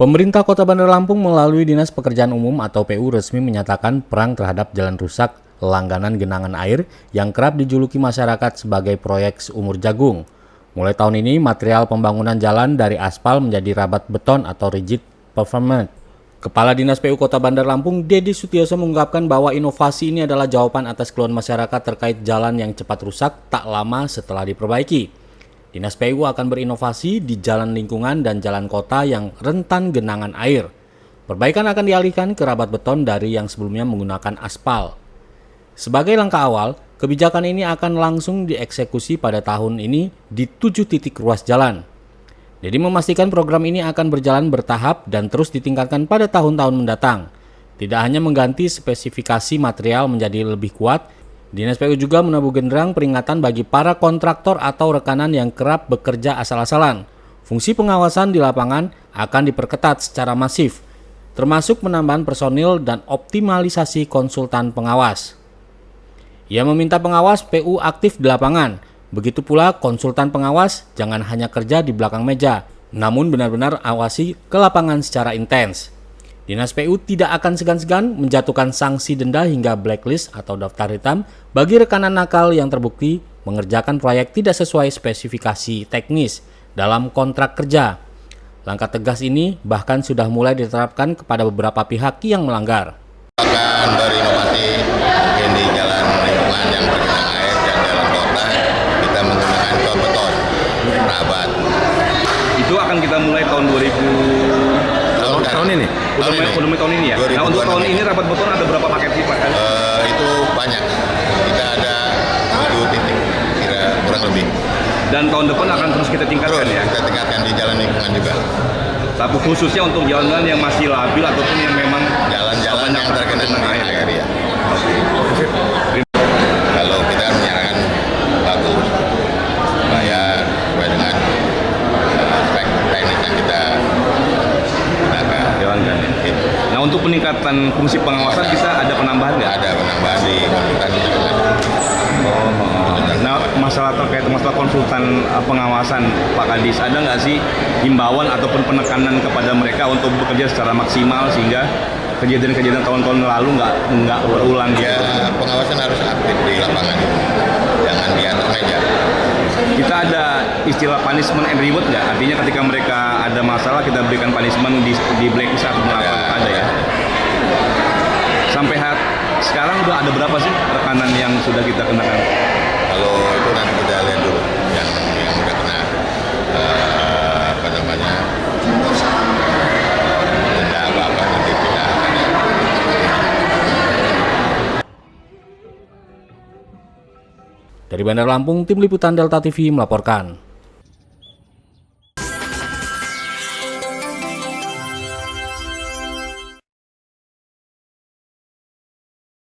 Pemerintah Kota Bandar Lampung melalui Dinas Pekerjaan Umum atau PU resmi menyatakan perang terhadap jalan rusak langganan genangan air yang kerap dijuluki masyarakat sebagai proyek seumur jagung. Mulai tahun ini, material pembangunan jalan dari aspal menjadi rabat beton atau rigid pavement. Kepala Dinas PU Kota Bandar Lampung, Dedi Sutioso mengungkapkan bahwa inovasi ini adalah jawaban atas keluhan masyarakat terkait jalan yang cepat rusak tak lama setelah diperbaiki. Dinas PU akan berinovasi di jalan lingkungan dan jalan kota yang rentan genangan air. Perbaikan akan dialihkan ke rabat beton dari yang sebelumnya menggunakan aspal. Sebagai langkah awal, kebijakan ini akan langsung dieksekusi pada tahun ini di 7 titik ruas jalan. Dedi memastikan program ini akan berjalan bertahap dan terus ditingkatkan pada tahun-tahun mendatang. Tidak hanya mengganti spesifikasi material menjadi lebih kuat, Dinas PU juga menabuh genderang peringatan bagi para kontraktor atau rekanan yang kerap bekerja asal-asalan. Fungsi pengawasan di lapangan akan diperketat secara masif, termasuk penambahan personil dan optimalisasi konsultan pengawas. Ia meminta pengawas PU aktif di lapangan. Begitu pula konsultan pengawas jangan hanya kerja di belakang meja, namun benar-benar awasi ke lapangan secara intens. Dinas PU tidak akan segan-segan menjatuhkan sanksi denda hingga blacklist atau daftar hitam bagi rekanan nakal yang terbukti mengerjakan proyek tidak sesuai spesifikasi teknis dalam kontrak kerja. Langkah tegas ini bahkan sudah mulai diterapkan kepada beberapa pihak yang melanggar. Akan berinovasi mungkin di jalan lingkungan yang tergenang air dan jalan kota kita menggunakan kol beton rabat. Itu akan kita mulai tahun 2000 tahun ini. Udah mulai tahun ini ya. Nah, untuk tahun ini rabat beton ada berapa paket sih Pak? Itu banyak. Kita ada 7 titik kira kurang lebih. Dan tahun depan akan terus kita tingkatkan ya. Kita tingkatkan di jalan lingkungan juga. Tapi khususnya untuk jalan-jalan yang masih labil ataupun yang memang Jalan-jalan yang tergenang air ya. Kalau kita menyarankan bagus supaya sesuai dengan spek teknis yang kita gunakan. jalankan ya. Gitu. Nah, untuk peningkatan fungsi pengawasan kita ada penambahan nggak? Ada penambahan di konsultan. Nah, masalah terkait masalah konsultan pengawasan Pak Kadis, ada nggak sih himbauan ataupun penekanan kepada mereka untuk bekerja secara maksimal sehingga kejadian-kejadian tahun-tahun lalu nggak berulang? Ya, pengawasan harus aktif di lapangan, jangan di atas meja. Kita ada istilah punishment and reward nggak? Artinya ketika mereka ada masalah kita berikan punishment di blacklist atau ada ya? Sampai sekarang udah ada berapa sih rekanan yang sudah kita kenakan? Kalau itu nanti kita lihat dulu yang udah kena denda apa nanti kita akan. Dari Bandar Lampung, Tim Liputan Delta TV melaporkan.